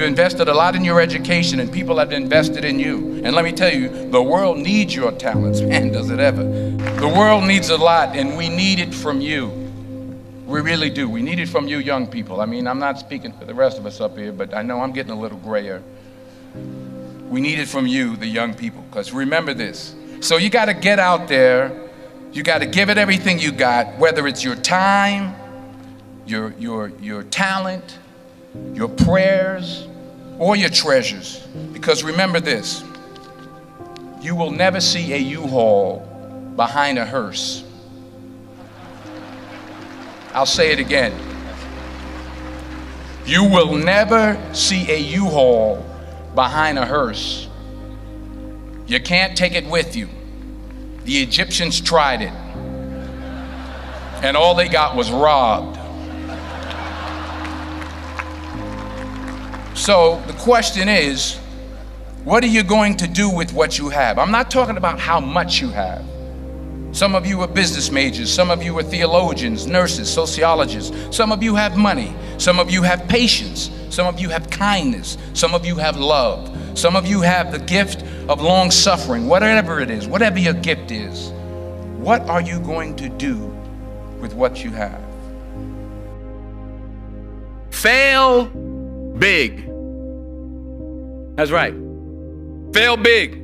You've invested a lot in your education, and people have invested in you. And let me tell you, the world needs your talents. Man, does it ever. The world needs a lot, and we need it from you. We really do. We need it from you young people. I mean, I'm not speaking for the rest of us up here, but I know I'm getting a little grayer. We need it from you, the young people, because remember this. So you got to get out there. You got to give it everything you got, whether it's your time, your talent, your prayers, or your treasures. Because remember this, you will never see a U-Haul behind a hearse. I'll say it again. You will never see a U-Haul behind a hearse. You can't take it with you. The Egyptians tried it, and all they got was robbed. So the question is, what are you going to do with what you have? I'm not talking about how much you have. Some of you are business majors, some of you are theologians, nurses, sociologists. Some of you have money, some of you have patience, some of you have kindness, some of you have love, some of you have the gift of long suffering. Whatever it is, whatever your gift is, what are you going to do with what you have? Fail big. That's right. Fail big.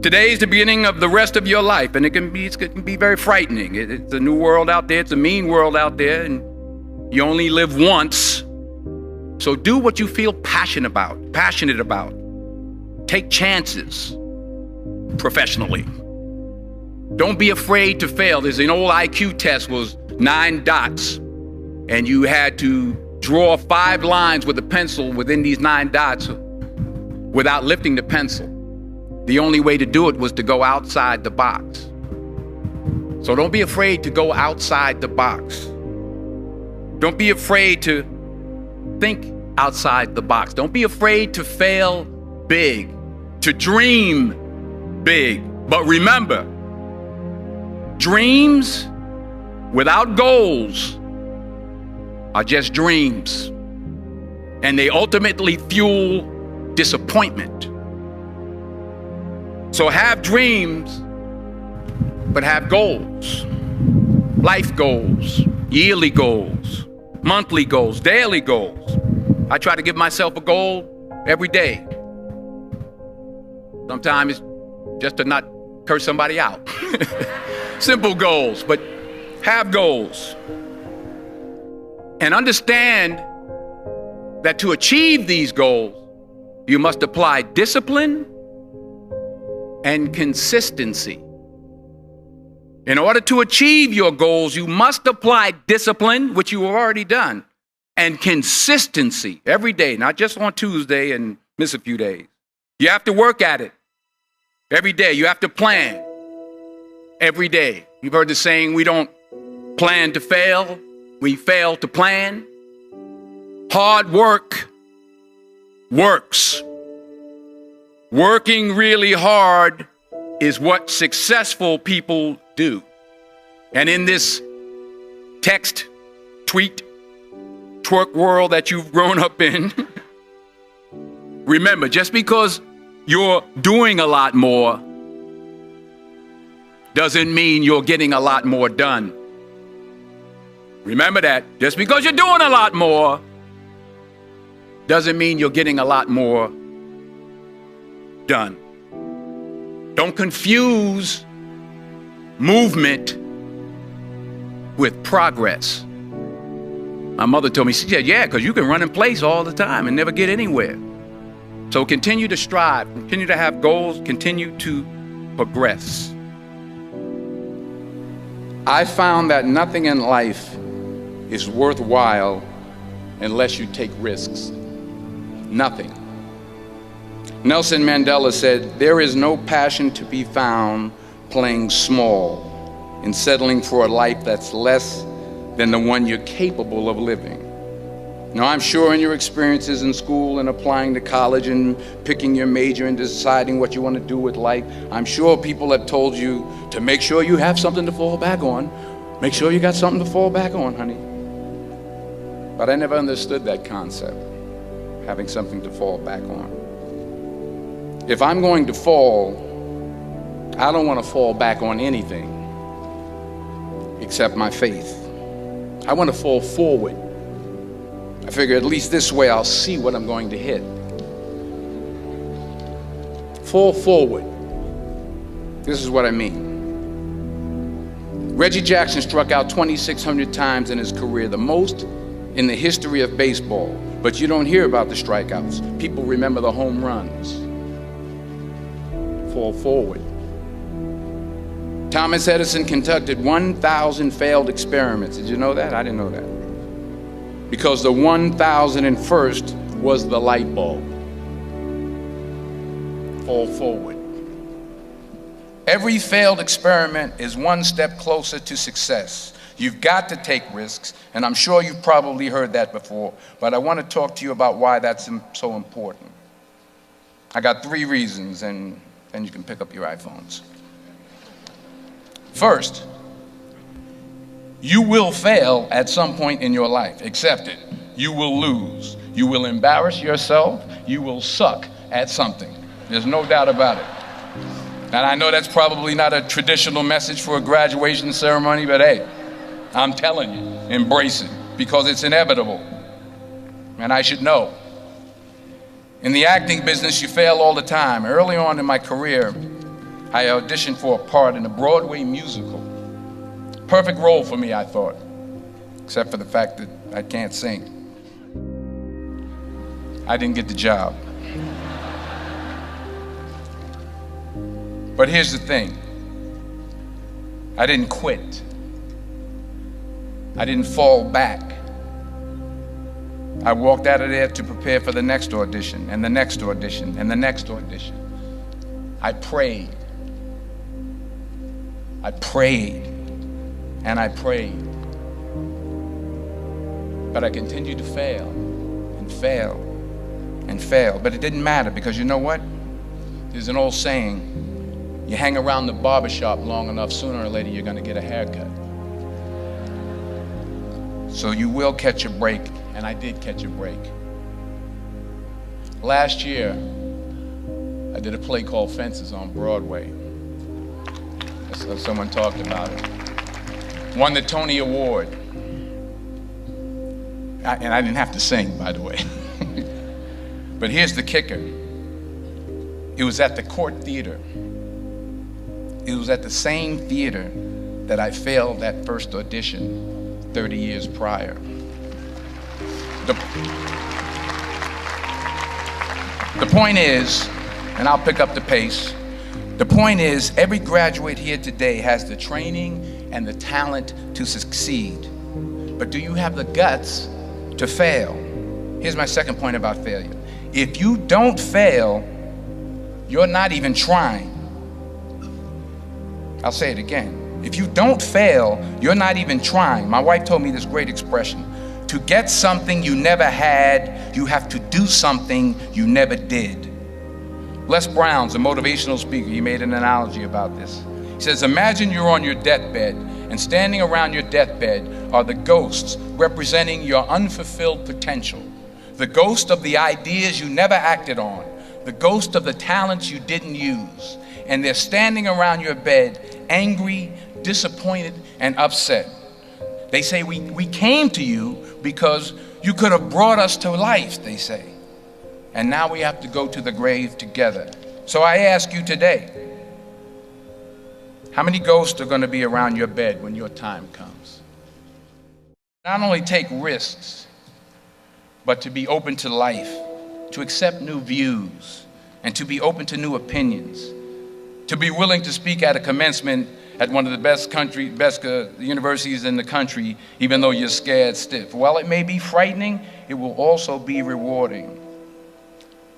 Today's the beginning of the rest of your life, and it can be very frightening. It's a new world out there. It's a mean world out there, and you only live once. So do what you feel passionate about. Take chances professionally. Don't be afraid to fail. There's an old IQ test, was 9 dots, and you had to draw 5 lines with a pencil within these 9 dots without lifting the pencil. The only way to do it was to go outside the box. So don't be afraid to go outside the box. Don't be afraid to think outside the box. Don't be afraid to fail big, to dream big. But remember, dreams without goals are just dreams, and they ultimately fuel disappointment. So have dreams, but have goals. Life goals, yearly goals, monthly goals, daily goals. I try to give myself a goal every day. Sometimes it's just to not curse somebody out. Simple goals, but have goals. And understand that to achieve these goals, you must apply discipline and consistency. In order to achieve your goals, you must apply discipline, which you have already done, and consistency every day, not just on Tuesday and miss a few days. You have to work at it every day. You have to plan every day. You've heard the saying, we don't plan to fail, we fail to plan. Hard work works. Working really hard is what successful people do. And in this text, tweet, twerk world that you've grown up in, remember, just because you're doing a lot more doesn't mean you're getting a lot more done. Remember that. Just because you're doing a lot more doesn't mean you're getting a lot more done. Don't confuse movement with progress. My mother told me, she said, yeah, because you can run in place all the time and never get anywhere. So continue to strive, continue to have goals, continue to progress. I found that nothing in life is worthwhile unless you take risks. Nothing. Nelson Mandela said, there is no passion to be found playing small and settling for a life that's less than the one you're capable of living. Now, I'm sure in your experiences in school and applying to college and picking your major and deciding what you want to do with life, I'm sure people have told you to make sure you have something to fall back on. Make sure you got something to fall back on, honey. But I never understood that concept. having something to fall back on. If I'm going to fall, I don't want to fall back on anything except my faith. I want to fall forward. I figure at least this way I'll see what I'm going to hit. Fall forward. This is what I mean. Reggie Jackson struck out 2,600 times in his career, the most in the history of baseball. But you don't hear about the strikeouts. People remember the home runs. Fall forward. Thomas Edison conducted 1,000 failed experiments. Did you know that? I didn't know that. Because the 1,001st was the light bulb. Fall forward. Every failed experiment is one step closer to success. You've got to take risks, and I'm sure you've probably heard that before, but I want to talk to you about why that's so important. I got 3 reasons, and then you can pick up your iPhones. First, you will fail at some point in your life. Accept it. You will lose. You will embarrass yourself. You will suck at something. There's no doubt about it. And I know that's probably not a traditional message for a graduation ceremony, but hey, I'm telling you, embrace it, because it's inevitable. And I should know. In the acting business, you fail all the time. Early on in my career, I auditioned for a part in a Broadway musical. Perfect role for me, I thought, except for the fact that I can't sing. I didn't get the job. But here's the thing. I didn't quit. I didn't fall back. I walked out of there to prepare for the next audition, and the next audition, and the next audition. I prayed. I prayed, and I prayed. But I continued to fail, and fail, and fail. But it didn't matter, because you know what? There's an old saying, you hang around the barbershop long enough, sooner or later you're going to get a haircut. So you will catch a break, and I did catch a break. Last year, I did a play called Fences on Broadway. Someone talked about it. Won the Tony Award. And I didn't have to sing, by the way. But here's the kicker. It was at the Court Theater. It was at the same theater that I failed that first audition 30 years prior. The point is, and I'll pick up the pace, the point is, every graduate here today has the training and the talent to succeed. But do you have the guts to fail? Here's my second point about failure. If you don't fail, you're not even trying. I'll say it again. If you don't fail, you're not even trying. My wife told me this great expression. To get something you never had, you have to do something you never did. Les Brown's a motivational speaker. He made an analogy about this. He says, imagine you're on your deathbed, and standing around your deathbed are the ghosts representing your unfulfilled potential. The ghost of the ideas you never acted on. The ghost of the talents you didn't use. And they're standing around your bed, angry, disappointed, and upset. They say, we came to you because you could have brought us to life, they say. And now we have to go to the grave together. So I ask you today, how many ghosts are going to be around your bed when your time comes? Not only take risks, but to be open to life, to accept new views, and to be open to new opinions, to be willing to speak at a commencement at one of the best universities in the country, even though you're scared stiff. While it may be frightening, it will also be rewarding.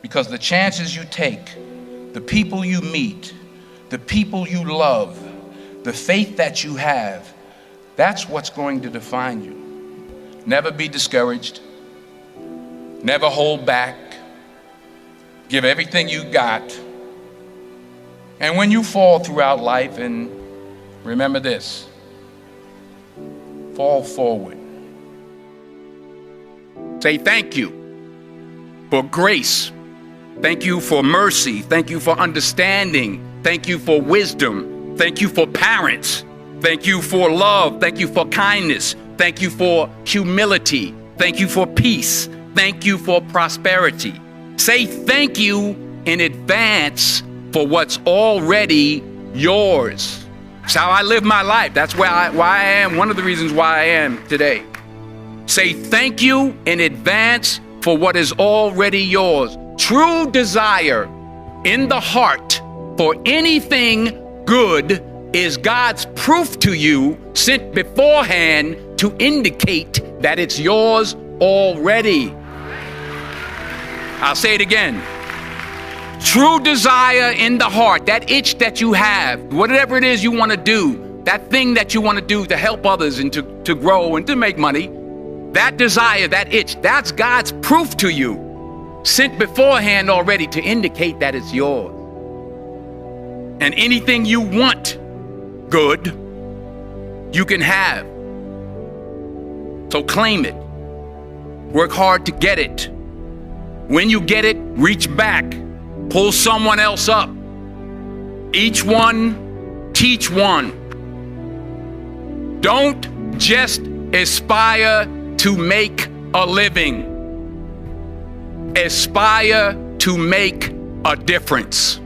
Because the chances you take, the people you meet, the people you love, the faith that you have, that's what's going to define you. Never be discouraged. Never hold back. Give everything you got. And when you fall throughout life, and remember this, fall forward. Say thank you. for grace. Thank you for mercy. Thank you for understanding. Thank you for wisdom. Thank you for parents. Thank you for love. Thank you for kindness. Thank you for humility. Thank you for peace. Thank you for prosperity. Say thank you in advance for what's already yours. It's how I live my life. That's why I am, one of the reasons why I am today. Say thank you in advance for what is already yours. True desire in the heart for anything good is God's proof to you, sent beforehand to indicate that it's yours already. I'll say it again. True desire in the heart, that itch that you have, whatever it is you want to do, that thing that you want to do to help others and to grow and to make money, that desire, that itch, that's God's proof to you, sent beforehand already to indicate that it's yours. And anything you want good, you can have. So claim it. Work hard to get it. When you get it, reach back. Pull someone else up. Each one, teach one. Don't just aspire to make a living. Aspire to make a difference.